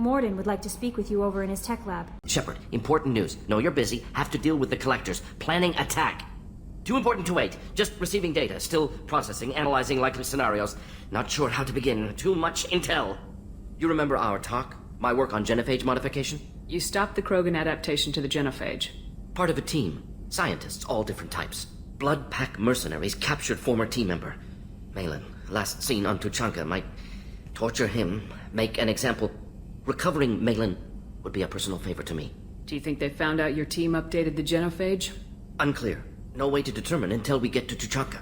Mordin would like to speak with you over in his tech lab. Shepard, important news. Know you're busy. Have to deal with the collectors. Planning attack. Too important to wait. Just receiving data. Still processing, analyzing likely scenarios. Not sure how to begin. Too much intel. You remember our talk? My work on genophage modification? You stopped the Krogan adaptation to the genophage. Part of a team. Scientists, all different types. Blood Pack mercenaries captured former team member. Maelon, last seen on Tuchanka, might torture him, make an example. Recovering Maelon would be a personal favor to me. Do you think they found out your team updated the genophage? Unclear. No way to determine until we get to Tuchanka.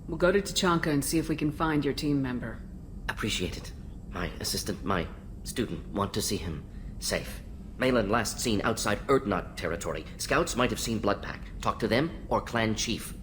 We'll go to Tuchanka and see if we can find your team member. Appreciate it. My assistant, my student, want to see him safe. Maelon last seen outside Erdnot territory. Scouts might have seen Blood Pack. Talk to them or clan chief.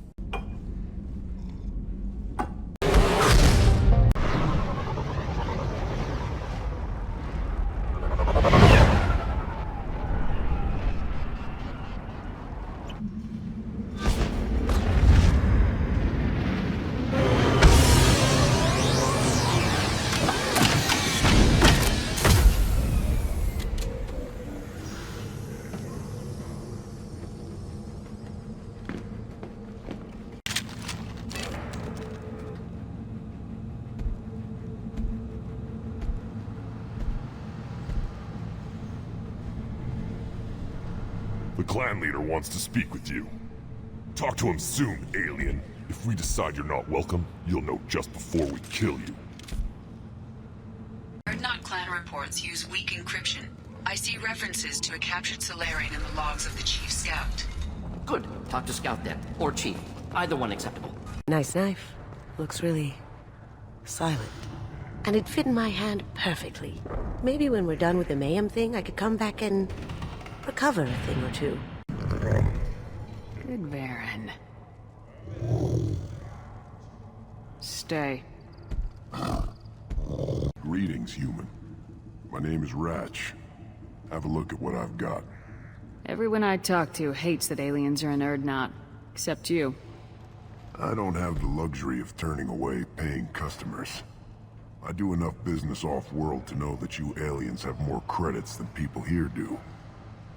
The clan leader wants to speak with you. Talk to him soon, alien. If we decide you're not welcome, you'll know just before we kill you. Erdnot clan reports use weak encryption. I see references to a captured Solarian in the logs of the Chief Scout. Good. Talk to Scout then. Or Chief. Either one acceptable. Nice knife. Looks really silent. And it fit in my hand perfectly. Maybe when we're done with the mayhem thing, I could come back and recover a thing or two. Good Varen. Stay. Greetings, human. My name is Ratch. Have a look at what I've got. Everyone I talk to hates that aliens are in Erdnot. Except you. I don't have the luxury of turning away paying customers. I do enough business off-world to know that you aliens have more credits than people here do.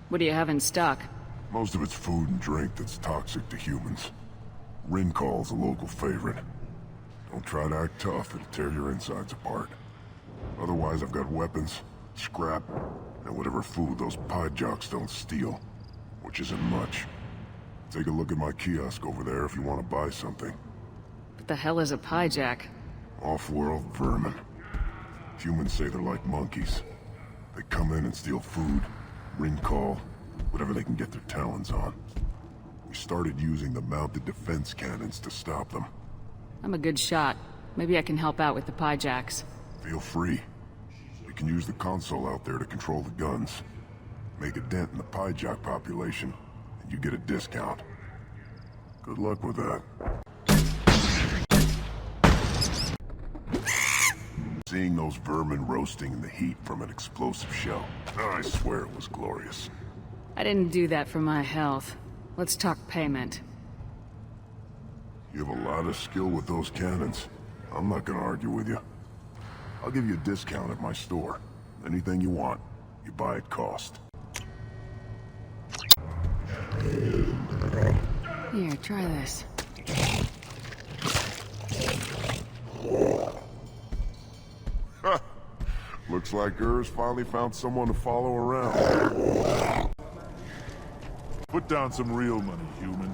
What do you have in stock? Most of it's food and drink that's toxic to humans. Rincall's a local favorite. Don't try to act tough, it'll tear your insides apart. Otherwise, I've got weapons, scrap, and whatever food those pie jocks don't steal. Which isn't much. Take a look at my kiosk over there if you want to buy something. What the hell is a pie jack? Off-world vermin. Humans say they're like monkeys. They come in and steal food, Rincall, whatever they can get their talons on. We started using the mounted defense cannons to stop them. I'm a good shot. Maybe I can help out with the pie jacks. Feel free. We can use the console out there to control the guns. Make a dent in the pie jock population, and you get a discount. Good luck with that. Seeing those vermin roasting in the heat from an explosive shell, I swear it was glorious. I didn't do that for my health. Let's talk payment. You have a lot of skill with those cannons. I'm not gonna argue with you. I'll give you a discount at my store. Anything you want, you buy at cost. Here, try this. Looks like Urs finally found someone to follow around. Put down some real money, human.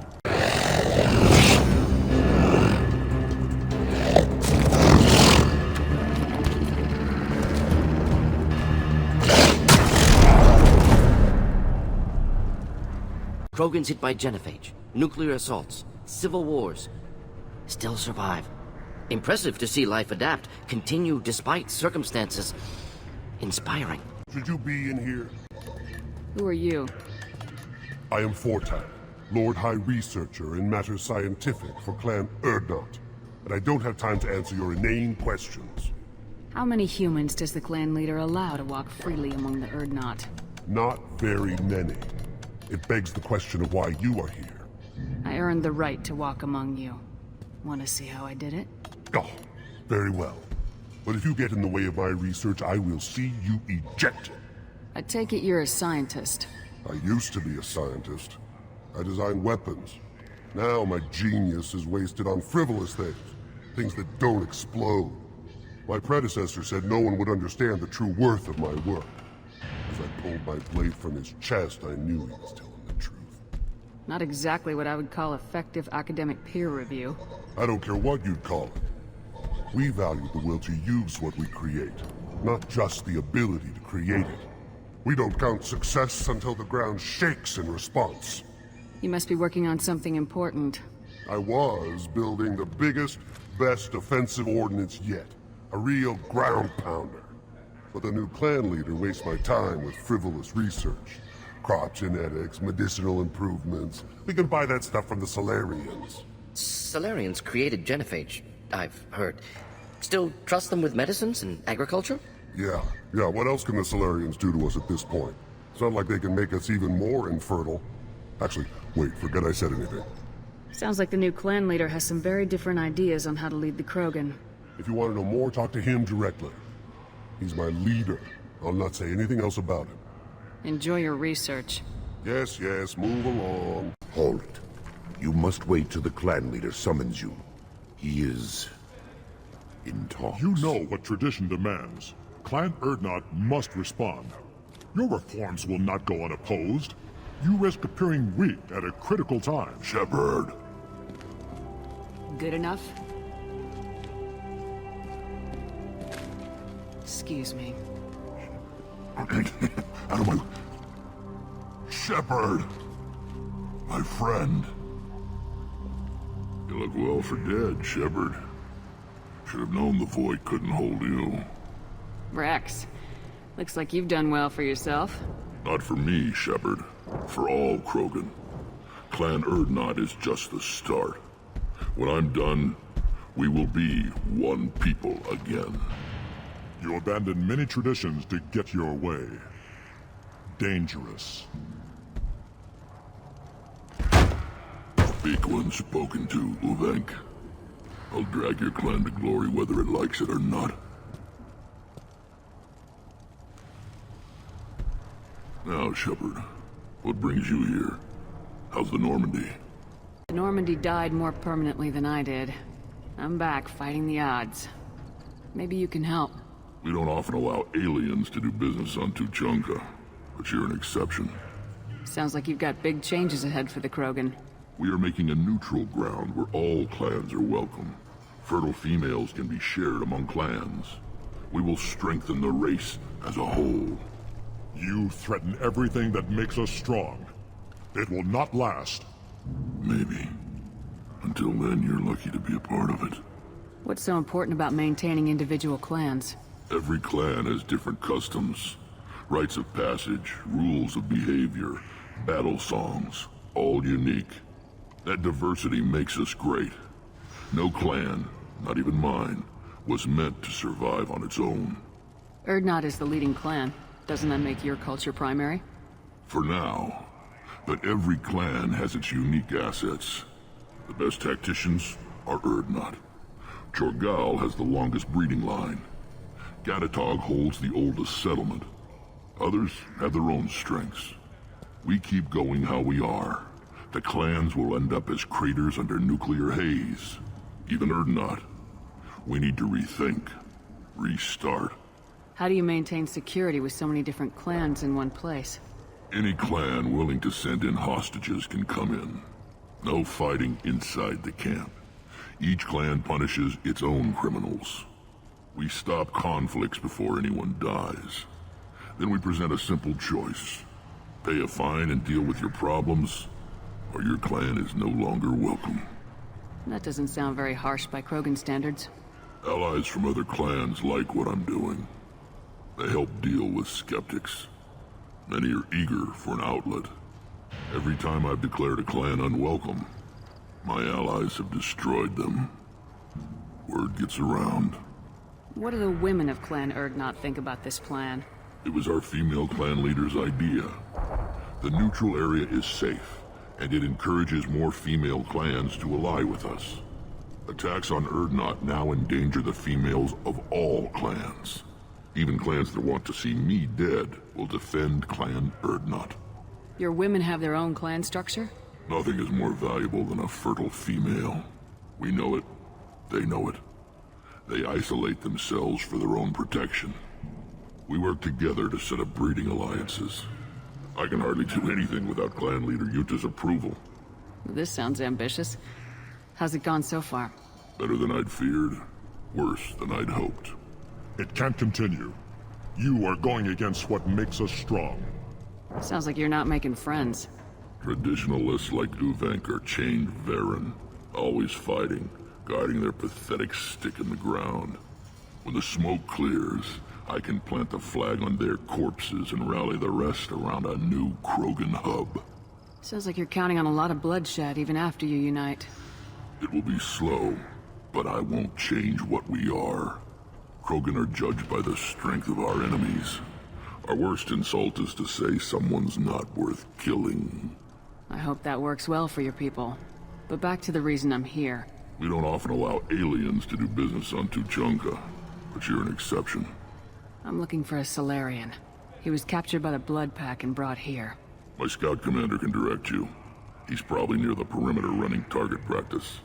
Krogans hit by genophage, nuclear assaults, civil wars. Still survive. Impressive to see life adapt, continue despite circumstances. Inspiring. Should you be in here? Who are you? I am Fortan, Lord High Researcher in matters scientific for Clan Erdnot, and I don't have time to answer your inane questions. How many humans does the clan leader allow to walk freely among the Erdnot? Not very many. It begs the question of why you are here. I earned the right to walk among you. Want to see how I did it? Oh, very well. But if you get in the way of my research, I will see you ejected. I take it you're a scientist. I used to be a scientist. I designed weapons. Now my genius is wasted on frivolous things. Things that don't explode. My predecessor said no one would understand the true worth of my work. As I pulled my blade from his chest, I knew he was telling the truth. Not exactly what I would call effective academic peer review. I don't care what you'd call it. We value the will to use what we create, not just the ability to create it. We don't count success until the ground shakes in response. You must be working on something important. I was building the biggest, best offensive ordnance yet. A real ground pounder. But the new clan leader wastes my time with frivolous research. Crop genetics, medicinal improvements. We can buy that stuff from the Solarians. Solarians created genophage, I've heard. Still trust them with medicines and agriculture? Yeah. What else can the Solarians do to us at this point? It's not like they can make us even more infertile. Actually, wait, forget I said anything. Sounds like the new clan leader has some very different ideas on how to lead the Krogan. If you want to know more, talk to him directly. He's my leader. I'll not say anything else about him. Enjoy your research. Yes, move along. Hold it. You must wait till the clan leader summons you. He is in talks. You know what tradition demands. Clan Urdnot must respond. Your reforms will not go unopposed. You risk appearing weak at a critical time. Shepard. Good enough? Excuse me. Out of my... Shepard! My friend. You look well for dead, Shepard. Should have known the Void couldn't hold you. Rex, looks like you've done well for yourself. Not for me, Shepard. For all Krogan. Clan Urdnot is just the start. When I'm done, we will be one people again. You abandoned many traditions to get your way. Dangerous. Big one spoken to, Uvenk. I'll drag your clan to glory whether it likes it or not. Now, Shepard, what brings you here? How's the Normandy? The Normandy died more permanently than I did. I'm back fighting the odds. Maybe you can help. We don't often allow aliens to do business on Tuchanka, but you're an exception. Sounds like you've got big changes ahead for the Krogan. We are making a neutral ground where all clans are welcome. Fertile females can be shared among clans. We will strengthen the race as a whole. You threaten everything that makes us strong. It will not last. Maybe. Until then, you're lucky to be a part of it. What's so important about maintaining individual clans? Every clan has different customs, rites of passage, rules of behavior, battle songs, all unique. That diversity makes us great. No clan, not even mine, was meant to survive on its own. Urdnot is the leading clan. Doesn't that make your culture primary? For now. But every clan has its unique assets. The best tacticians are Urdnot. Chorgal has the longest breeding line. Gatatog holds the oldest settlement. Others have their own strengths. We keep going how we are. The clans will end up as craters under nuclear haze. Even Urdnot. We need to rethink. Restart. How do you maintain security with so many different clans in one place? Any clan willing to send in hostages can come in. No fighting inside the camp. Each clan punishes its own criminals. We stop conflicts before anyone dies. Then we present a simple choice. Pay a fine and deal with your problems, or your clan is no longer welcome. That doesn't sound very harsh by Krogan standards. Allies from other clans like what I'm doing. They help deal with skeptics. Many are eager for an outlet. Every time I've declared a clan unwelcome, my allies have destroyed them. Word gets around. What do the women of Clan Urdnot think about this plan? It was our female clan leader's idea. The neutral area is safe, and it encourages more female clans to ally with us. Attacks on Urdnot now endanger the females of all clans. Even clans that want to see me dead will defend Clan Urdnot. Your women have their own clan structure? Nothing is more valuable than a fertile female. We know it. They know it. They isolate themselves for their own protection. We work together to set up breeding alliances. I can hardly do anything without clan leader Yuta's approval. This sounds ambitious. How's it gone so far? Better than I'd feared. Worse than I'd hoped. It can't continue. You are going against what makes us strong. Sounds like you're not making friends. Traditionalists like Uvank are chained Varen, always fighting, guiding their pathetic stick in the ground. When the smoke clears, I can plant the flag on their corpses and rally the rest around a new Krogan hub. Sounds like you're counting on a lot of bloodshed even after you unite. It will be slow, but I won't change what we are. Krogan are judged by the strength of our enemies. Our worst insult is to say someone's not worth killing. I hope that works well for your people. But back to the reason I'm here. We don't often allow aliens to do business on Tuchanka, but you're an exception. I'm looking for a Salarian. He was captured by the Blood Pack and brought here. My scout commander can direct you. He's probably near the perimeter running target practice.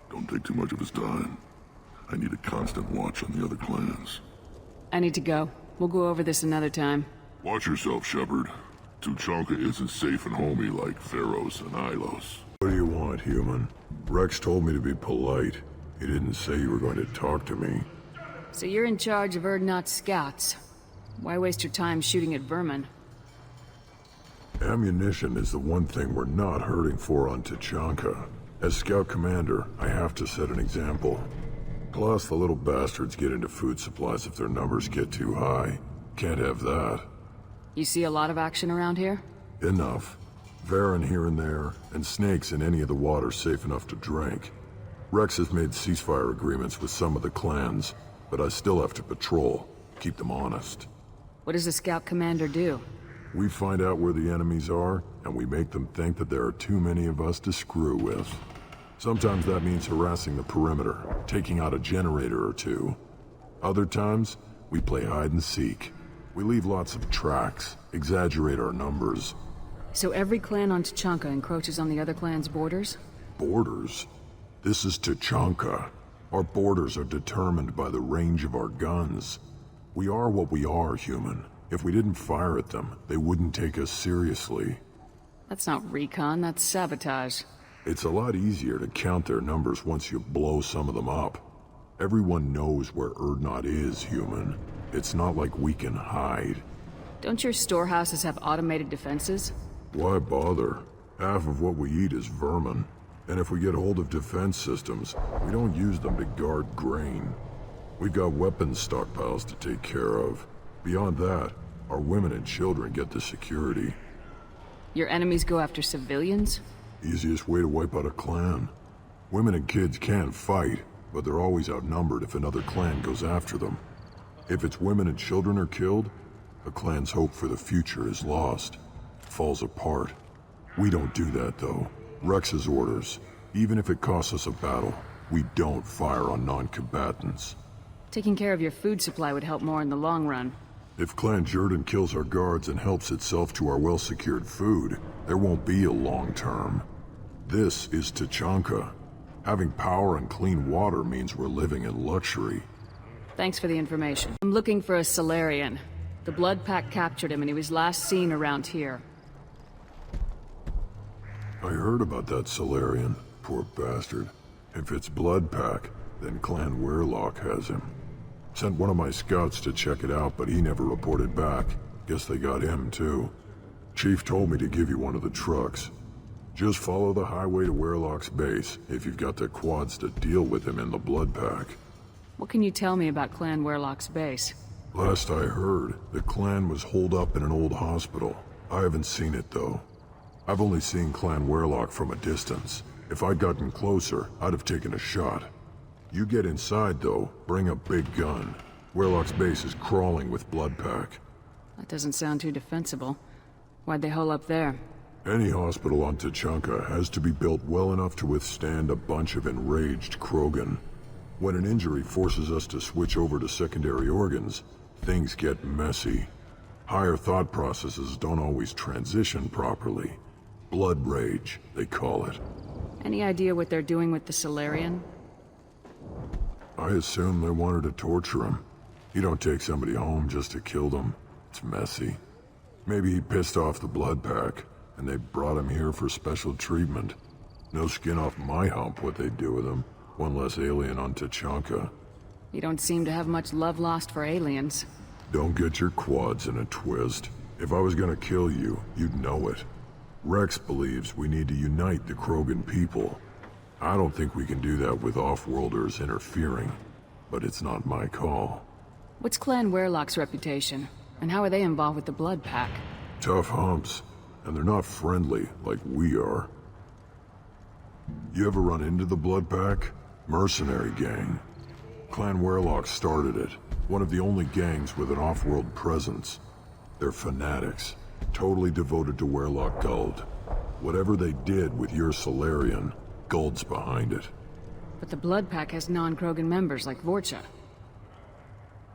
Don't take too much of his time. I need a constant watch on the other clans. I need to go. We'll go over this another time. Watch yourself, Shepard. Tuchanka isn't safe and homey like Pharaohs and Ilos. What do you want, human? Rex told me to be polite. He didn't say you were going to talk to me. So you're in charge of Urdnot's scouts. Why waste your time shooting at vermin? Ammunition is the one thing we're not hurting for on Tuchanka. As scout commander, I have to set an example. Plus, the little bastards get into food supplies if their numbers get too high. Can't have that. You see a lot of action around here? Enough. Varen here and there, and snakes in any of the water safe enough to drink. Rex has made ceasefire agreements with some of the clans, but I still have to patrol, keep them honest. What does the scout commander do? We find out where the enemies are, and we make them think that there are too many of us to screw with. Sometimes that means harassing the perimeter, taking out a generator or two. Other times, we play hide and seek. We leave lots of tracks, exaggerate our numbers. So every clan on Tuchanka encroaches on the other clan's borders? Borders? This is Tuchanka. Our borders are determined by the range of our guns. We are what we are, human. If we didn't fire at them, they wouldn't take us seriously. That's not recon, that's sabotage. It's a lot easier to count their numbers once you blow some of them up. Everyone knows where Urdnot is, human. It's not like we can hide. Don't your storehouses have automated defenses? Why bother? Half of what we eat is vermin. And if we get hold of defense systems, we don't use them to guard grain. We've got weapons stockpiles to take care of. Beyond that, our women and children get the security. Your enemies go after civilians? Easiest way to wipe out a clan. Women and kids can fight, but they're always outnumbered if another clan goes after them. If its women and children are killed, a clan's hope for the future is lost. Falls apart. We don't do that, though. Rex's orders. Even if it costs us a battle, we don't fire on non-combatants. Taking care of your food supply would help more in the long run. If Clan Jordan kills our guards and helps itself to our well-secured food, there won't be a long term. This is Tuchanka. Having power and clean water means we're living in luxury. Thanks for the information. I'm looking for a Salarian. The Blood Pack captured him and he was last seen around here. I heard about that Salarian. Poor bastard. If it's Blood Pack, then Clan Weirlock has him. Sent one of my scouts to check it out, but he never reported back. Guess they got him, too. Chief told me to give you one of the trucks. Just follow the highway to Weirlock's base, if you've got the quads to deal with him in the Blood Pack. What can you tell me about Clan Weirlock's base? Last I heard, the clan was holed up in an old hospital. I haven't seen it, though. I've only seen Clan Weirlock from a distance. If I'd gotten closer, I'd have taken a shot. You get inside, though, bring a big gun. Weirlock's base is crawling with Blood Pack. That doesn't sound too defensible. Why'd they hole up there? Any hospital on Tuchanka has to be built well enough to withstand a bunch of enraged Krogan. When an injury forces us to switch over to secondary organs, things get messy. Higher thought processes don't always transition properly. Blood rage, they call it. Any idea what they're doing with the Solarian? I assume they wanted to torture him. You don't take somebody home just to kill them. It's messy. Maybe he pissed off the blood pack, and they brought him here for special treatment. No skin off my hump what they'd do with him. One less alien on Tuchanka. You don't seem to have much love lost for aliens. Don't get your quads in a twist. If I was gonna kill you, you'd know it. Rex believes we need to unite the Krogan people. I don't think we can do that with off-worlders interfering, but it's not my call. What's Clan Werlock's reputation? And how are they involved with the Blood Pack? Tough humps, and they're not friendly like we are. You ever run into the Blood Pack? Mercenary gang. Clan Werlock started it. One of the only gangs with an off-world presence. They're fanatics, totally devoted to Werlock Guld. Whatever they did with your Solarian, Guld's behind it. But the Blood Pack has non-Krogan members like Vorcha.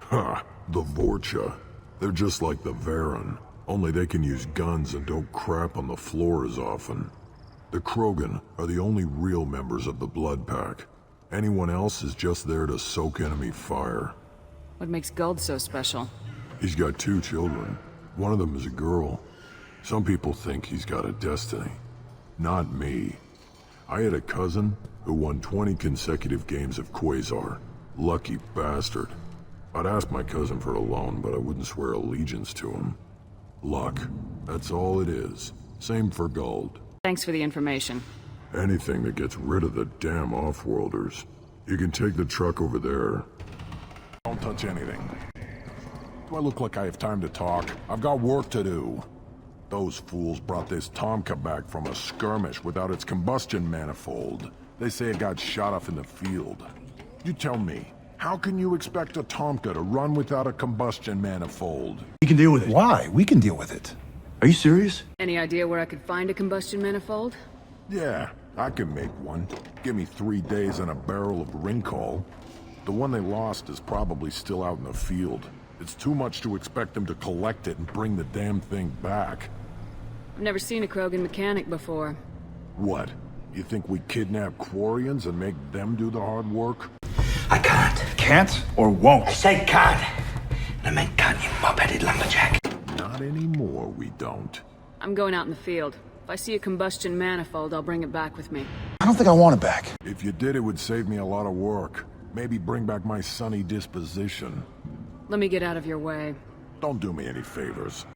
Ha! The Vorcha. They're just like the Varen, only they can use guns and don't crap on the floor as often. The Krogan are the only real members of the Blood Pack. Anyone else is just there to soak enemy fire. What makes Guld so special? He's got 2 children. One of them is a girl. Some people think he's got a destiny. Not me. I had a cousin who won 20 consecutive games of Quasar. Lucky bastard. I'd ask my cousin for a loan, but I wouldn't swear allegiance to him. Luck. That's all it is. Same for Guld. Thanks for the information. Anything that gets rid of the damn off-worlders. You can take the truck over there. Don't touch anything. Do I look like I have time to talk? I've got work to do. Those fools brought this Tuchanka back from a skirmish without its combustion manifold. They say it got shot off in the field. You tell me, how can you expect a Tuchanka to run without a combustion manifold? We can deal with it. Why? We can deal with it. Are you serious? Any idea where I could find a combustion manifold? Yeah, I can make one. Give me 3 days and a barrel of Rincol. The one they lost is probably still out in the field. It's too much to expect them to collect it and bring the damn thing back. I've never seen a Krogan mechanic before. What? You think we kidnap Quarians and make them do the hard work? I can't. Can't or won't? I said can't. And I meant can't, you mop-headed lumberjack. Not anymore, we don't. I'm going out in the field. If I see a combustion manifold, I'll bring it back with me. I don't think I want it back. If you did, it would save me a lot of work. Maybe bring back my sunny disposition. Let me get out of your way. Don't do me any favors.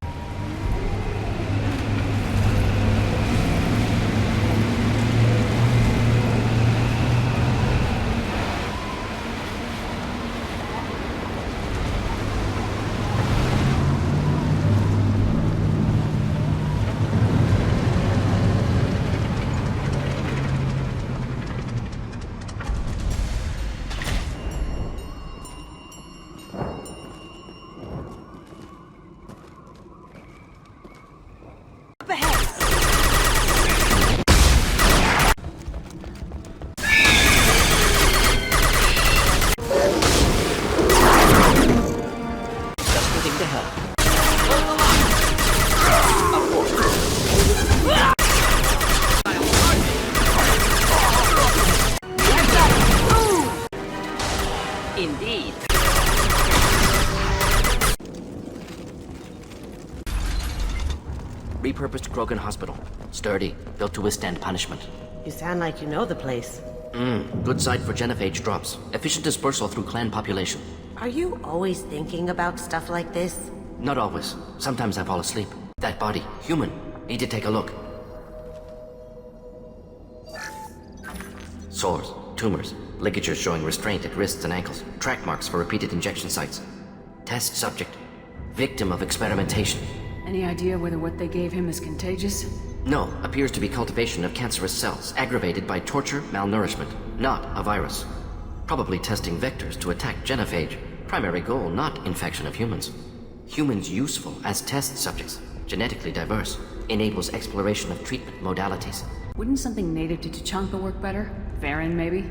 Indeed. Repurposed Krogan hospital. Sturdy, built to withstand punishment. You sound like you know the place. Good site for genophage drops. Efficient dispersal through clan population. Are you always thinking about stuff like this? Not always. Sometimes I fall asleep. That body, human. Need to take a look. Sores, tumors, ligatures showing restraint at wrists and ankles, track marks for repeated injection sites. Test subject, victim of experimentation. Any idea whether what they gave him is contagious? No, appears to be cultivation of cancerous cells, aggravated by torture, malnourishment, not a virus. Probably testing vectors to attack genophage. Primary goal, not infection of humans. Humans useful as test subjects, genetically diverse, enables exploration of treatment modalities. Wouldn't something native to Tuchanka work better? Varen, maybe?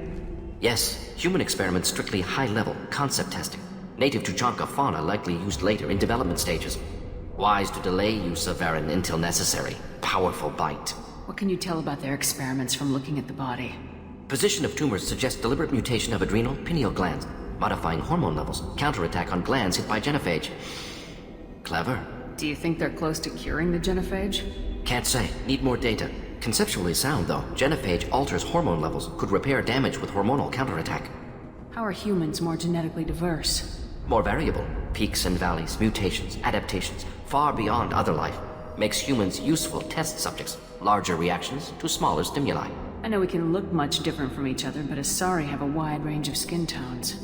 Yes, human experiments strictly high-level concept testing. Native Tuchanka fauna likely used later in development stages. Wise to delay use of Varen until necessary. Powerful bite. What can you tell about their experiments from looking at the body? Position of tumors suggests deliberate mutation of adrenal, pineal glands, modifying hormone levels, counterattack on glands hit by genophage. Clever. Do you think they're close to curing the genophage? Can't say. Need more data. Conceptually sound, though. Genophage alters hormone levels, could repair damage with hormonal counterattack. How are humans more genetically diverse? More variable. Peaks and valleys, mutations, adaptations, far beyond other life. Makes humans useful test subjects. Larger reactions to smaller stimuli. I know we can look much different from each other, but Asari have a wide range of skin tones.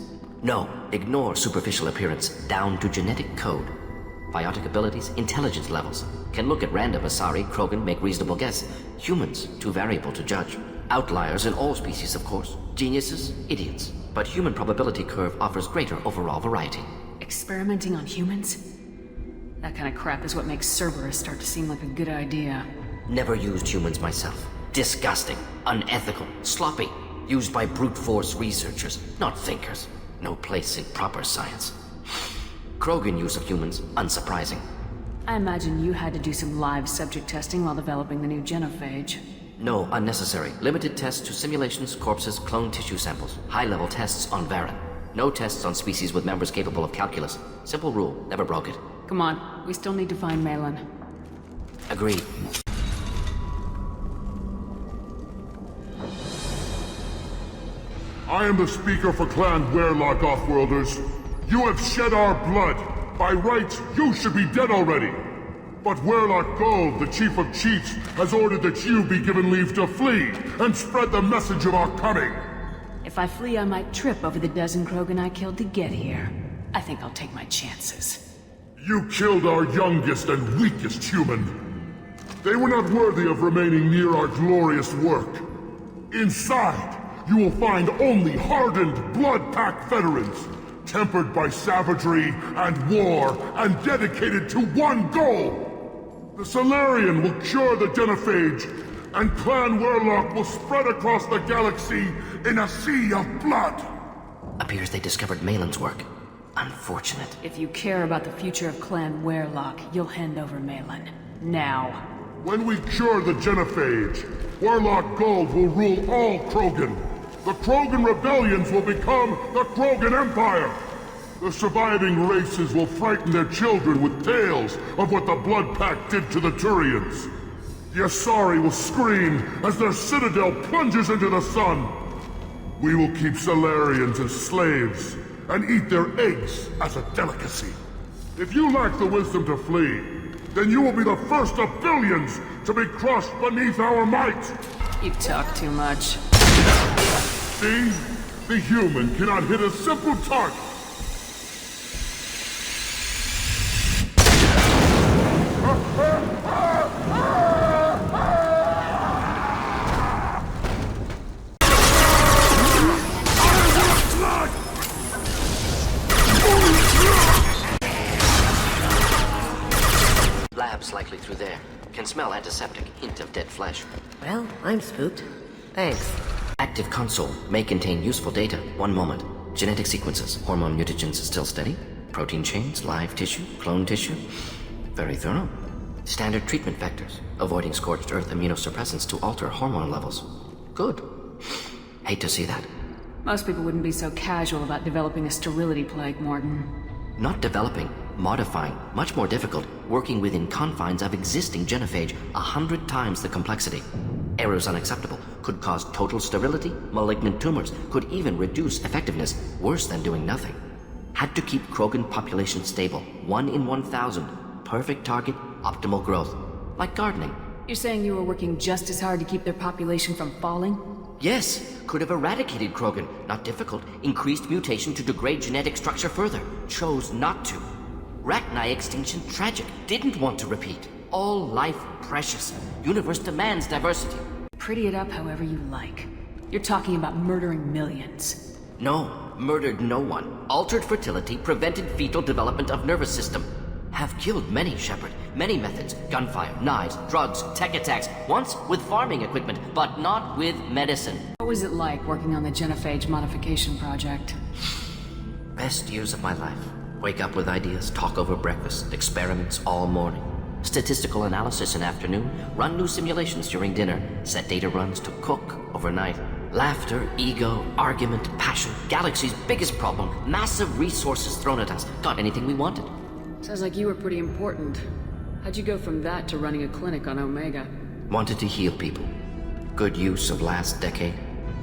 No, ignore superficial appearance, down to genetic code. Biotic abilities, intelligence levels. Can look at random Asari, Krogan, make reasonable guess. Humans, too variable to judge. Outliers in all species, of course. Geniuses, idiots. But human probability curve offers greater overall variety. Experimenting on humans? That kind of crap is what makes Cerberus start to seem like a good idea. Never used humans myself. Disgusting, unethical, sloppy. Used by brute force researchers, not thinkers. No place in proper science. Krogan use of humans, unsurprising. I imagine you had to do some live subject testing while developing the new genophage. No, unnecessary. Limited tests to simulations, corpses, cloned tissue samples. High-level tests on Varen. No tests on species with members capable of calculus. Simple rule, never broke it. Come on, we still need to find Maelon. Agreed. I am the speaker for Clan Werlock, Offworlders. You have shed our blood. By rights, you should be dead already. But Werlock Gold, the Chief of Chiefs, has ordered that you be given leave to flee and spread the message of our coming. If I flee, I might trip over the dozen Krogan I killed to get here. I think I'll take my chances. You killed our youngest and weakest human. They were not worthy of remaining near our glorious work. Inside, you will find only hardened, blood-packed veterans, tempered by savagery and war, and dedicated to one goal. The Solarian will cure the genophage, and Clan Werlock will spread across the galaxy in a sea of blood. Appears they discovered Maelon's work. Unfortunate. If you care about the future of Clan Werlock, you'll hand over Maelon. Now. When we cure the genophage, Werlock Gold will rule all Krogan. The Krogan rebellions will become the Krogan Empire. The surviving races will frighten their children with tales of what the Blood Pact did to the Turians. The Asari will scream as their citadel plunges into the sun. We will keep Solarians as slaves and eat their eggs as a delicacy. If you lack the wisdom to flee, then you will be the first of billions to be crushed beneath our might. You talk too much. See? The human cannot hit a simple target. Labs likely through there. Can smell antiseptic, hint of dead flesh. Well, I'm spooked. Thanks. Active console may contain useful data. One moment. Genetic sequences. Hormone mutagens still steady. Protein chains, live tissue, clone tissue. Very thorough. Standard treatment vectors. Avoiding scorched earth immunosuppressants to alter hormone levels. Good. Hate to see that. Most people wouldn't be so casual about developing a sterility plague, Mordin. Not developing. Modifying. Much more difficult. Working within confines of existing genophage. 100 times the complexity. Errors unacceptable. Could cause total sterility, malignant tumors, could even reduce effectiveness, worse than doing nothing. Had to keep Krogan population stable, 1 in 1,000. Perfect target, optimal growth. Like gardening. You're saying you were working just as hard to keep their population from falling? Yes, could have eradicated Krogan. Not difficult. Increased mutation to degrade genetic structure further. Chose not to. Rachni extinction tragic. Didn't want to repeat. All life precious. Universe demands diversity. Pretty it up however you like. You're talking about murdering millions. No, murdered no one. Altered fertility, prevented fetal development of nervous system. Have killed many, Shepard. Many methods. Gunfire, knives, drugs, tech attacks. Once with farming equipment, but not with medicine. What was it like working on the genophage modification project? Best years of my life. Wake up with ideas, talk over breakfast, experiments all morning. Statistical analysis in afternoon, run new simulations during dinner, set data runs to cook overnight. Laughter, ego, argument, passion, galaxy's biggest problem, massive resources thrown at us. Got anything we wanted. Sounds like you were pretty important. How'd you go from that to running a clinic on Omega? Wanted to heal people. Good use of last decade.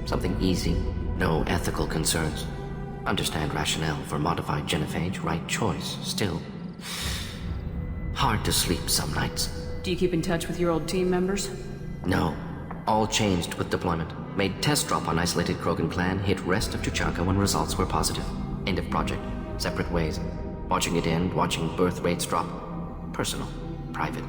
Something easy, no ethical concerns. Understand rationale for modified genophage, right choice, still. Hard to sleep some nights. Do you keep in touch with your old team members? No. All changed with deployment. Made test drop on isolated Krogan clan, hit rest of Tuchanka when results were positive. End of project. Separate ways. Watching it end, watching birth rates drop. Personal. Private.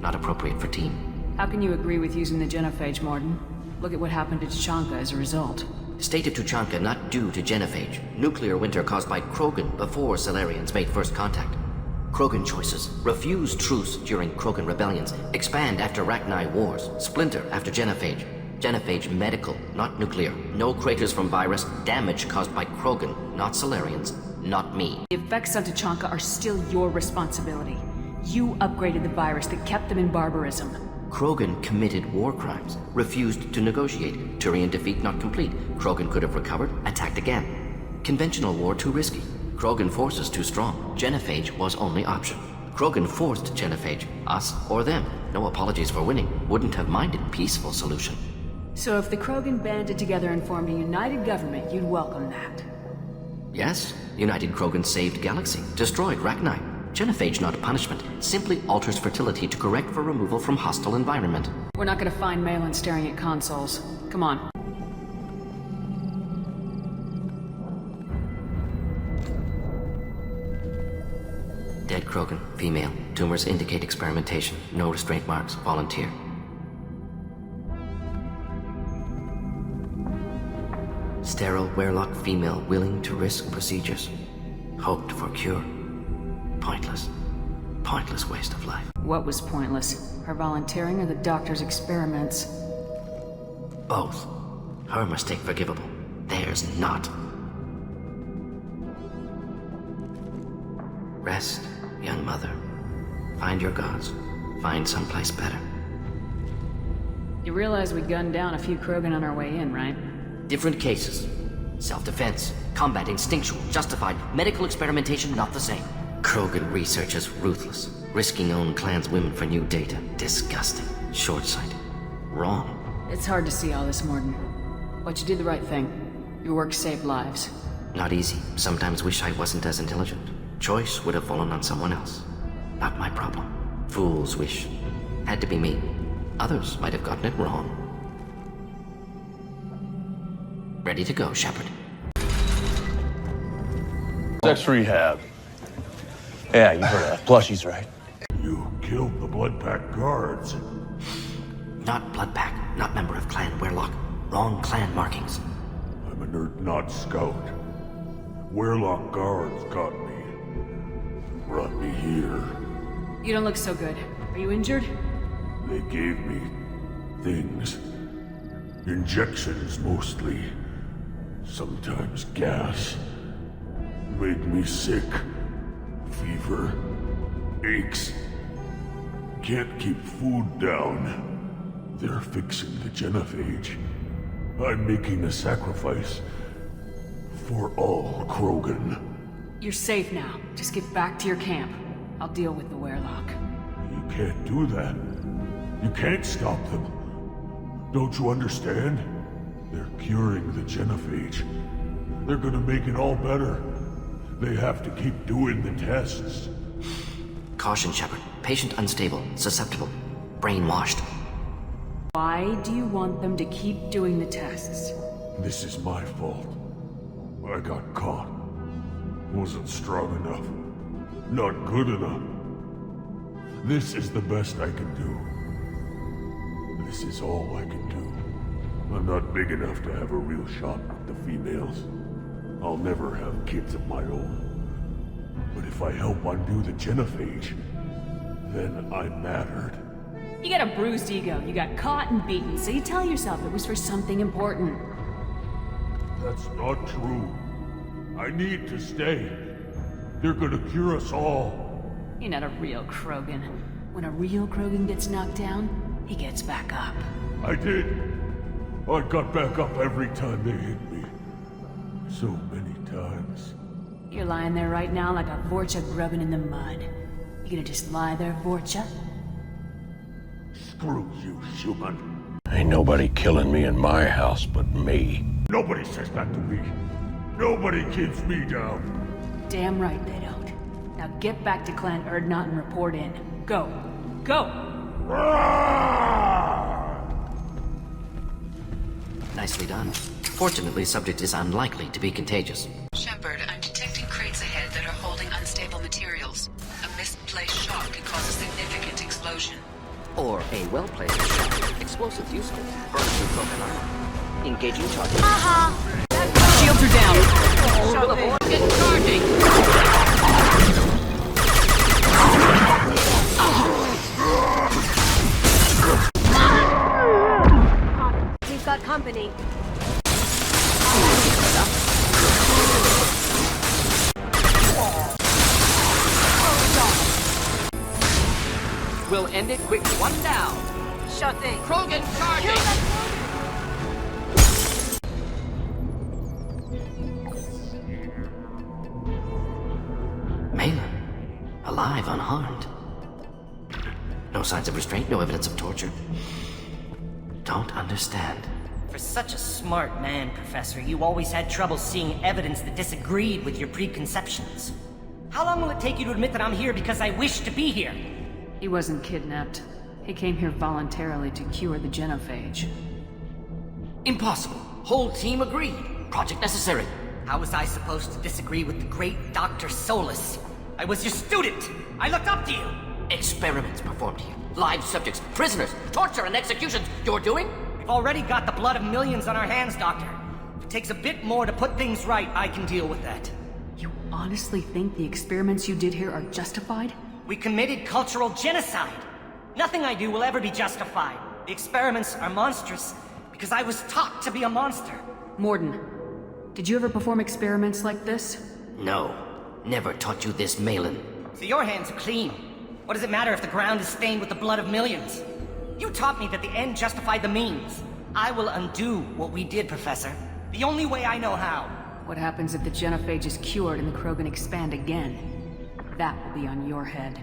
Not appropriate for team. How can you agree with using the genophage, Mordin? Look at what happened to Tuchanka as a result. State of Tuchanka not due to genophage. Nuclear winter caused by Krogan before Salarians made first contact. Krogan choices. Refuse truce during Krogan rebellions. Expand after Rachni wars. Splinter after genophage. Genophage medical, not nuclear. No craters from virus. Damage caused by Krogan, not Salarians. Not me. The effects on Tuchanka are still your responsibility. You upgraded the virus that kept them in barbarism. Krogan committed war crimes, refused to negotiate. Turian defeat not complete. Krogan could have recovered, attacked again. Conventional war too risky. Krogan forces too strong. Genophage was only option. Krogan forced genophage, us or them. No apologies for winning. Wouldn't have minded peaceful solution. So if the Krogan banded together and formed a united government, you'd welcome that? Yes, United Krogan saved Galaxy, destroyed Rachni. Genophage not punishment, simply alters fertility to correct for removal from hostile environment. We're not gonna find Maelon staring at consoles. Come on. Dead Krogan, female. Tumors indicate experimentation. No restraint marks. Volunteer. Sterile Werelock female willing to risk procedures. Hoped for cure. Pointless. Pointless waste of life. What was pointless? Her volunteering or the doctor's experiments? Both. Her mistake forgivable. Theirs not. Rest, young mother. Find your gods. Find someplace better. You realize we gunned down a few Krogan on our way in, right? Different cases. Self-defense, combat instinctual, justified. Medical experimentation not the same. Krogan research is ruthless. Risking own clan's women for new data. Disgusting. Short-sighted. Wrong. It's hard to see all this, Mordin. But you did the right thing. Your work saved lives. Not easy. Sometimes wish I wasn't as intelligent. Choice would have fallen on someone else. Not my problem. Fool's wish. Had to be me. Others might have gotten it wrong. Ready to go, Shepard. Sex rehab. Yeah, you heard of plushies, right? You killed the Blood Pack guards. Not Blood Pack, not member of Clan Werelock. Wrong clan markings. I'm a nerd, not scout. Werelock guards got me. Brought me here. You don't look so good. Are you injured? They gave me things. Injections mostly. Sometimes gas. Made me sick. Fever. Aches. Can't keep food down. They're fixing the genophage. I'm making a sacrifice. For all Krogan. You're safe now. Just get back to your camp. I'll deal with the Werelock. You can't do that. You can't stop them. Don't you understand? They're curing the genophage. They're gonna make it all better. They have to keep doing the tests. Caution, Shepard. Patient unstable, susceptible, brainwashed. Why do you want them to keep doing the tests? This is my fault. I got caught. Wasn't strong enough. Not good enough. This is the best I can do. This is all I can do. I'm not big enough to have a real shot with the females. I'll never have kids of my own. But if I help undo the genophage, then I mattered. You got a bruised ego, you got caught and beaten, so you tell yourself it was for something important. That's not true. I need to stay. They're gonna cure us all. You're not a real Krogan. When a real Krogan gets knocked down, he gets back up. I did. I got back up every time they hit me. So many times. You're lying there right now like a Vorcha grubbing in the mud. You gonna just lie there, Vorcha? Screw you, human. Ain't nobody killing me in my house but me. Nobody says that to me. Nobody keeps me down. Damn right they don't. Now get back to Clan Erdnot and report in. Go. Go! Nicely done. Fortunately, subject is unlikely to be contagious. Shepard, I'm detecting crates ahead that are holding unstable materials. A misplaced shot could cause a significant explosion. Or a well-placed shot. Explosives useful. Burn through broken armor. Engaging target. Shields are down! Get charging! We've got company. We'll end it quick. One down. Sure thing. Krogan charging! Maelon. Alive, unharmed. No signs of restraint, no evidence of torture. Don't understand. For such a smart man, Professor, you always had trouble seeing evidence that disagreed with your preconceptions. How long will it take you to admit that I'm here because I wish to be here? He wasn't kidnapped. He came here voluntarily to cure the genophage. Impossible. Whole team agreed. Project necessary. How was I supposed to disagree with the great Dr. Solus? I was your student! I looked up to you! Experiments performed here. Live subjects, prisoners, torture and executions. You're doing? We've already got the blood of millions on our hands, Doctor. If it takes a bit more to put things right, I can deal with that. You honestly think the experiments you did here are justified? We committed cultural genocide. Nothing I do will ever be justified. The experiments are monstrous because I was taught to be a monster. Mordin, did you ever perform experiments like this? No. Never taught you this, Maelon. So your hands are clean. What does it matter if the ground is stained with the blood of millions? You taught me that the end justified the means. I will undo what we did, Professor. The only way I know how. What happens if the genophage is cured and the Krogan expand again? That will be on your head.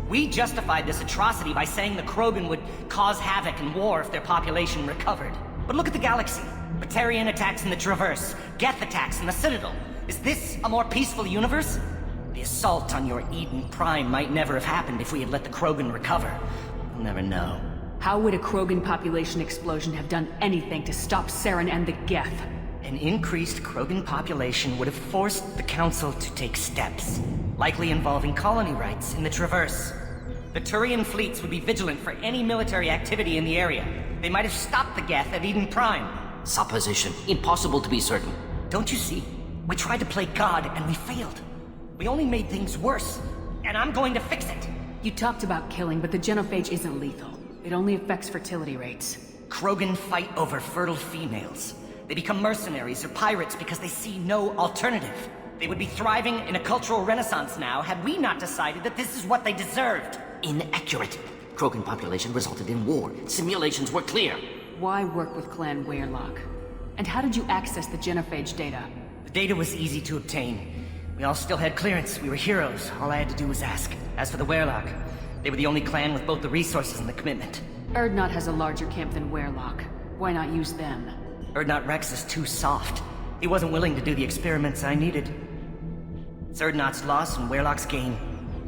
We justified this atrocity by saying the Krogan would cause havoc and war if their population recovered. But look at the galaxy. Batarian attacks in the Traverse, Geth attacks in the Citadel. Is this a more peaceful universe? The assault on your Eden Prime might never have happened if we had let the Krogan recover. We'll never know. How would a Krogan population explosion have done anything to stop Saren and the Geth? An increased Krogan population would have forced the Council to take steps, likely involving colony rights in the Traverse. The Turian fleets would be vigilant for any military activity in the area. They might have stopped the Geth at Eden Prime. Supposition. Impossible to be certain. Don't you see? We tried to play God and we failed. We only made things worse, and I'm going to fix it. You talked about killing, but the genophage isn't lethal. It only affects fertility rates. Krogan fight over fertile females. They become mercenaries or pirates because they see no alternative. They would be thriving in a cultural renaissance now had we not decided that this is what they deserved. Inaccurate. Krogan population resulted in war. Simulations were clear. Why work with Clan Weyrloc? And how did you access the genophage data? The data was easy to obtain. We all still had clearance. We were heroes. All I had to do was ask. As for the Weyrloc, they were the only clan with both the resources and the commitment. Erdnot has a larger camp than Weyrloc. Why not use them? Erdnot Rex is too soft. He wasn't willing to do the experiments I needed. It's Erdnot's loss and Weyrloc's gain.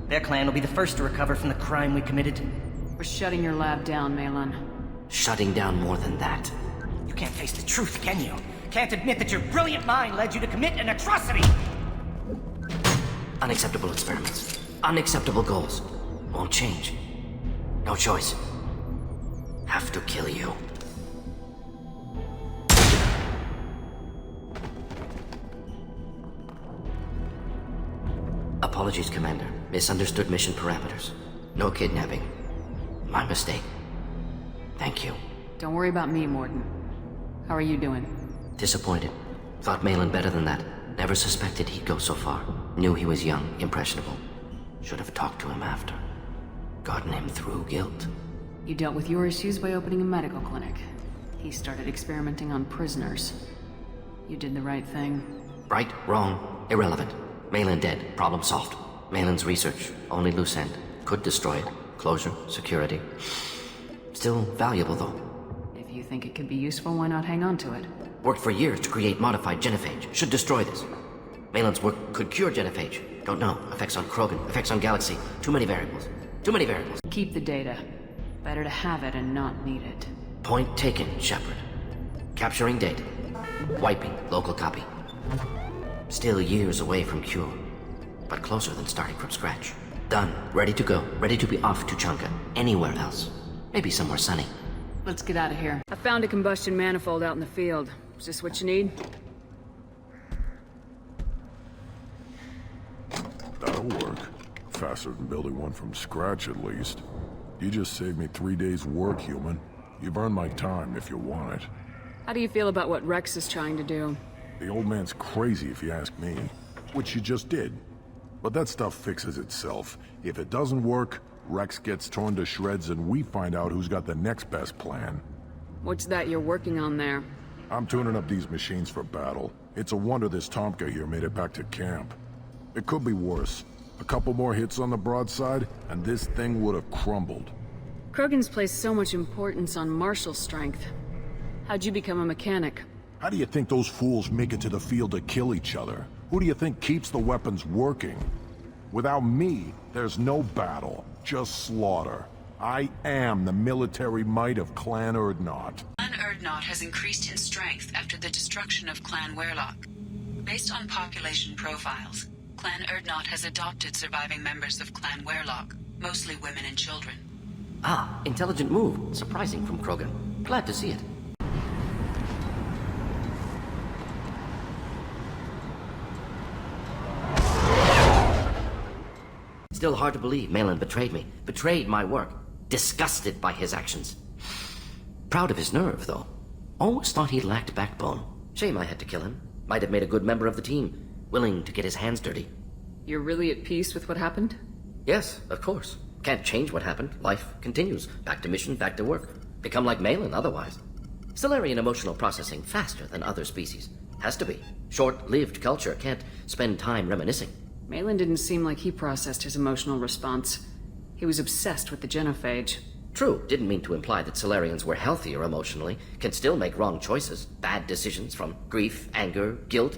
Their clan will be the first to recover from the crime we committed. We're shutting your lab down, Maelon. Shutting down more than that. You can't face the truth, can you? Can't admit that your brilliant mind led you to commit an atrocity! Unacceptable experiments. Unacceptable goals. Won't change. No choice. Have to kill you. Apologies, Commander. Misunderstood mission parameters. No kidnapping. My mistake. Thank you. Don't worry about me, Mordin. How are you doing? Disappointed. Thought Maelon better than that. Never suspected he'd go so far. Knew he was young, impressionable. Should have talked to him after. Gotten him through guilt. You dealt with your issues by opening a medical clinic. He started experimenting on prisoners. You did the right thing. Right, wrong, irrelevant. Maelon dead, problem solved. Maelon's research, only loose end. Could destroy it. Closure, security. Still valuable, though. If you think it could be useful, why not hang on to it? Worked for years to create modified genophage. Should destroy this. Maelon's work could cure genophage. Don't know. Effects on Krogan, effects on Galaxy. Too many variables. Too many variables. Keep the data. Better to have it and not need it. Point taken, Shepard. Capturing data. Wiping local copy. Still years away from cure. But closer than starting from scratch. Done. Ready to go. Ready to be off Tuchanka. Anywhere else. Maybe somewhere sunny. Let's get out of here. I found a combustion manifold out in the field. Is this what you need? That'll work. Faster than building one from scratch, at least. You just saved me 3 days' work, human. You've earned my time if you want it. How do you feel about what Rex is trying to do? The old man's crazy if you ask me. Which you just did. But that stuff fixes itself. If it doesn't work, Rex gets torn to shreds and we find out who's got the next best plan. What's that you're working on there? I'm tuning up these machines for battle. It's a wonder this Tuchanka here made it back to camp. It could be worse. A couple more hits on the broadside, and this thing would have crumbled. Krogan's placed so much importance on martial strength. How'd you become a mechanic? How do you think those fools make it to the field to kill each other? Who do you think keeps the weapons working? Without me, there's no battle, just slaughter. I am the military might of Clan Urdnot. Clan Urdnot has increased in strength after the destruction of Clan Werlock. Based on population profiles, Clan Urdnot has adopted surviving members of Clan Werlock, mostly women and children. Ah, intelligent move. Surprising from Krogan. Glad to see it. Still hard to believe Maelon betrayed me. Betrayed my work. Disgusted by his actions. Proud of his nerve, though. Almost thought he lacked backbone. Shame I had to kill him. Might have made a good member of the team. Willing to get his hands dirty. You're really at peace with what happened? Yes, of course. Can't change what happened. Life continues. Back to mission, back to work. Become like Maelon otherwise. Stellarian emotional processing faster than other species. Has to be. Short-lived culture can't spend time reminiscing. Maelon didn't seem like he processed his emotional response. He was obsessed with the genophage. True, didn't mean to imply that Solarians were healthier emotionally, can still make wrong choices, bad decisions from grief, anger, guilt.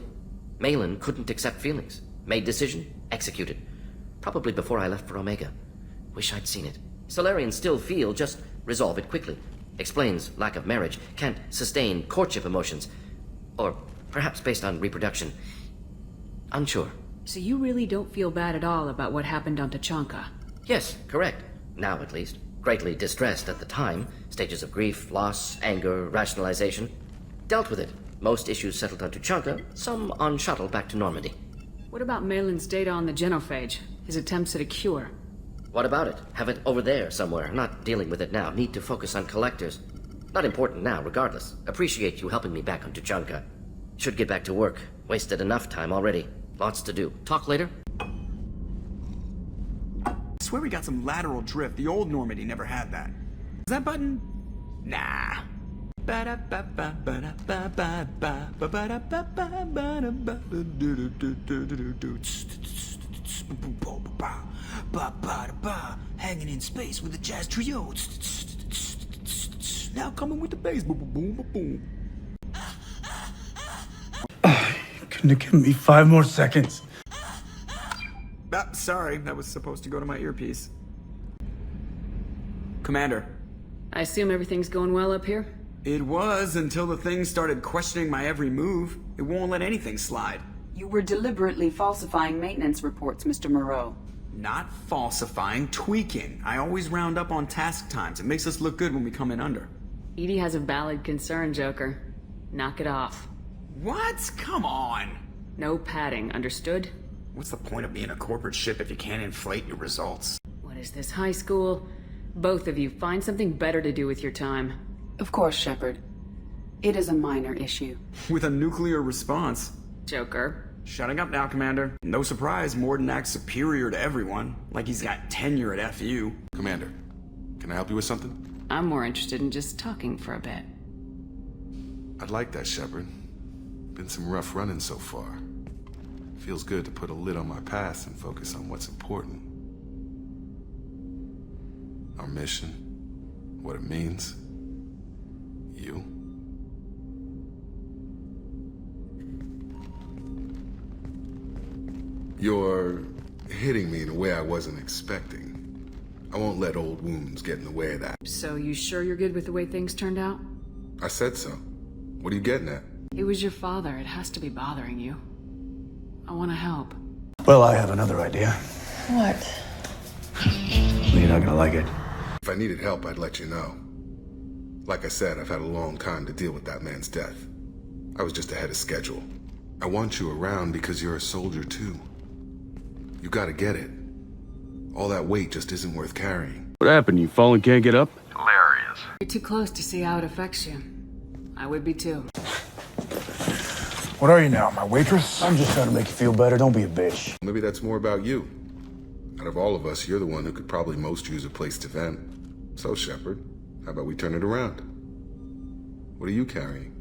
Maelon couldn't accept feelings. Made decision, executed. Probably before I left for Omega. Wish I'd seen it. Solarians still feel, just resolve it quickly. Explains lack of marriage, can't sustain courtship emotions. Or perhaps based on reproduction. Unsure. So you really don't feel bad at all about what happened on Tuchanka? Yes, correct. Now at least. Greatly distressed at the time. Stages of grief, loss, anger, rationalization. Dealt with it. Most issues settled on Tuchanka, some on shuttle back to Normandy. What about Maelon's data on the genophage? His attempts at a cure? What about it? Have it over there somewhere. Not dealing with it now. Need to focus on collectors. Not important now, regardless. Appreciate you helping me back on Tuchanka. Should get back to work. Wasted enough time already. Lots to do. Talk later? I swear we got some lateral drift. The old Normandy never had that. Is that button? Nah. Hanging in space with the jazz trio. Now coming with the bass. Boom, boom, boom, boom. Couldn't have given me 5 more seconds. Sorry, that was supposed to go to my earpiece. Commander. I assume everything's going well up here? It was until the thing started questioning my every move. It won't let anything slide. You were deliberately falsifying maintenance reports, Mr. Moreau. Not falsifying, tweaking. I always round up on task times. It makes us look good when we come in under. Edie has a valid concern, Joker. Knock it off. What? Come on. No padding, understood? What's the point of being a corporate ship if you can't inflate your results? What is this, high school? Both of you, find something better to do with your time. Of course, Shepard. It is a minor issue. With a nuclear response. Joker. Shutting up now, Commander. No surprise, Mordin acts superior to everyone. Like he's got tenure at FU. Commander, can I help you with something? I'm more interested in just talking for a bit. I'd like that, Shepard. Been some rough running so far. Feels good to put a lid on my past and focus on what's important. Our mission, what it means, you. You're hitting me in a way I wasn't expecting. I won't let old wounds get in the way of that. So you sure you're good with the way things turned out? I said so. What are you getting at? It was your father. It has to be bothering you. I want to help. Well, I have another idea. What? You're not gonna like it. If I needed help, I'd let you know. Like I said, I've had a long time to deal with that man's death. I was just ahead of schedule. I want you around because you're a soldier too. You gotta get it. All that weight just isn't worth carrying. What happened? You fall and can't get up? Hilarious. You're too close to see how it affects you. I would be too. What are you now, my waitress? I'm just trying to make you feel better. Don't be a bitch. Maybe that's more about you. Out of all of us, you're the one who could probably most use a place to vent. So, Shepard, how about we turn it around? What are you carrying?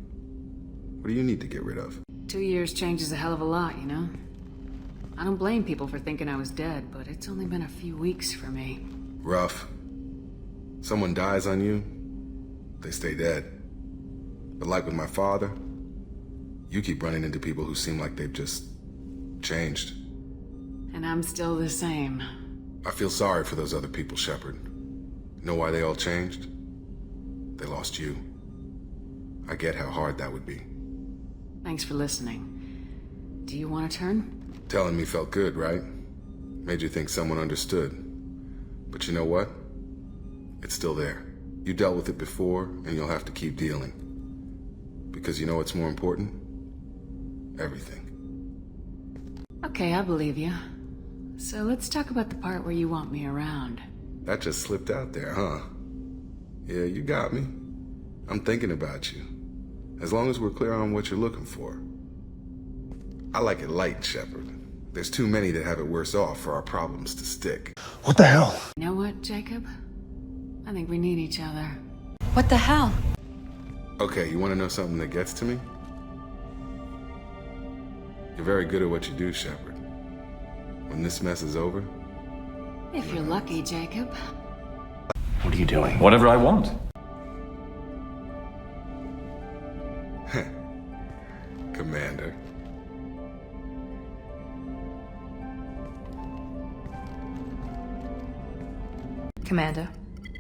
What do you need to get rid of? 2 years changes a hell of a lot, you know? I don't blame people for thinking I was dead, but it's only been a few weeks for me. Rough. Someone dies on you, they stay dead. But like with my father, you keep running into people who seem like they've just changed. And I'm still the same. I feel sorry for those other people, Shepard. Know why they all changed? They lost you. I get how hard that would be. Thanks for listening. Do you want to turn? Telling me felt good, right? Made you think someone understood. But you know what? It's still there. You dealt with it before, and you'll have to keep dealing. Because you know what's more important? Everything. Okay, I believe you. So let's talk about the part where you want me around. That just slipped out there, huh? Yeah, you got me. I'm thinking about you. As long as we're clear on what you're looking for. I like it light, Shepard. There's too many that have it worse off for our problems to stick. What the hell? You know what, Jacob? I think we need each other. What the hell? Okay, you want to know something that gets to me? You're very good at what you do, Shepard. When this mess is over... If you're lucky, Jacob. What are you doing? Whatever I want. Commander. Commander,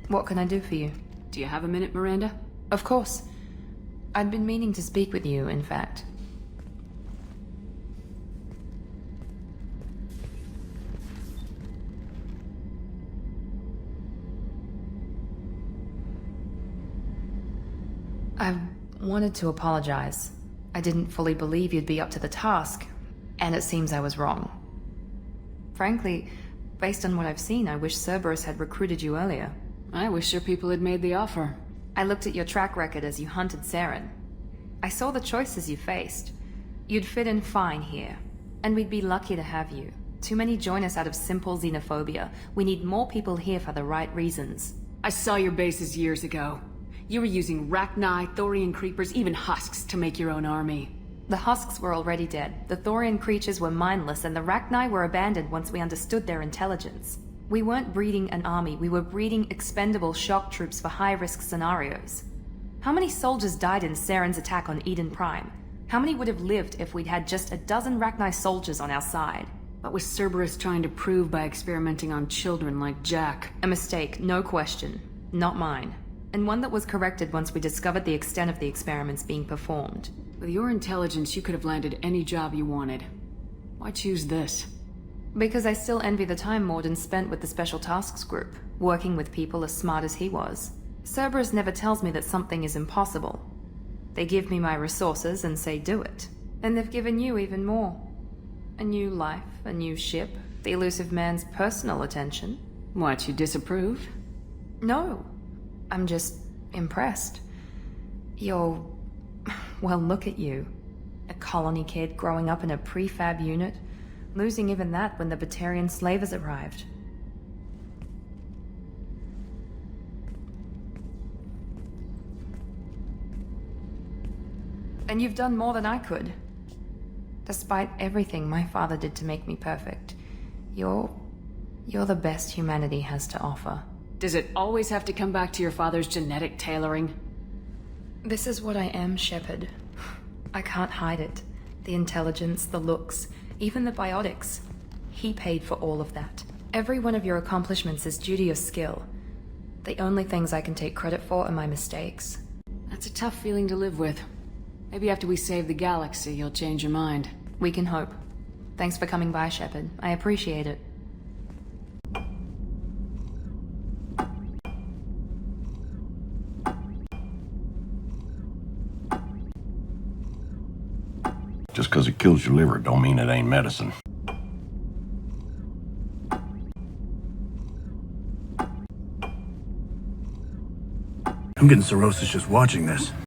what can I do for you? Do you have a minute, Miranda? Of course. I'd been meaning to speak with you, in fact. I wanted to apologize. I didn't fully believe you'd be up to the task, and it seems I was wrong. Frankly, based on what I've seen, I wish Cerberus had recruited you earlier. I wish your people had made the offer. I looked at your track record as you hunted Saren. I saw the choices you faced. You'd fit in fine here, and we'd be lucky to have you. Too many join us out of simple xenophobia. We need more people here for the right reasons. I saw your bases years ago. You were using Rachni, Thorian creepers, even husks to make your own army. The husks were already dead. The Thorian creatures were mindless, and the Rachni were abandoned once we understood their intelligence. We weren't breeding an army, we were breeding expendable shock troops for high-risk scenarios. How many soldiers died in Saren's attack on Eden Prime? How many would have lived if we'd had just a dozen Rachni soldiers on our side? What was Cerberus trying to prove by experimenting on children like Jack? A mistake, no question. Not mine. And one that was corrected once we discovered the extent of the experiments being performed. With your intelligence, you could have landed any job you wanted. Why choose this? Because I still envy the time Mordin spent with the Special Tasks Group, working with people as smart as he was. Cerberus never tells me that something is impossible. They give me my resources and say do it. And they've given you even more. A new life, a new ship, the elusive man's personal attention. What, you disapprove? No. I'm just impressed. You're... well, look at you. A colony kid growing up in a prefab unit, losing even that when the Batarian slavers arrived. And you've done more than I could. Despite everything my father did to make me perfect, you're the best humanity has to offer. Does it always have to come back to your father's genetic tailoring? This is what I am, Shepard. I can't hide it. The intelligence, the looks, even the biotics. He paid for all of that. Every one of your accomplishments is due to your skill. The only things I can take credit for are my mistakes. That's a tough feeling to live with. Maybe after we save the galaxy, you'll change your mind. We can hope. Thanks for coming by, Shepard. I appreciate it. Just because it kills your liver don't mean it ain't medicine. I'm getting cirrhosis just watching this.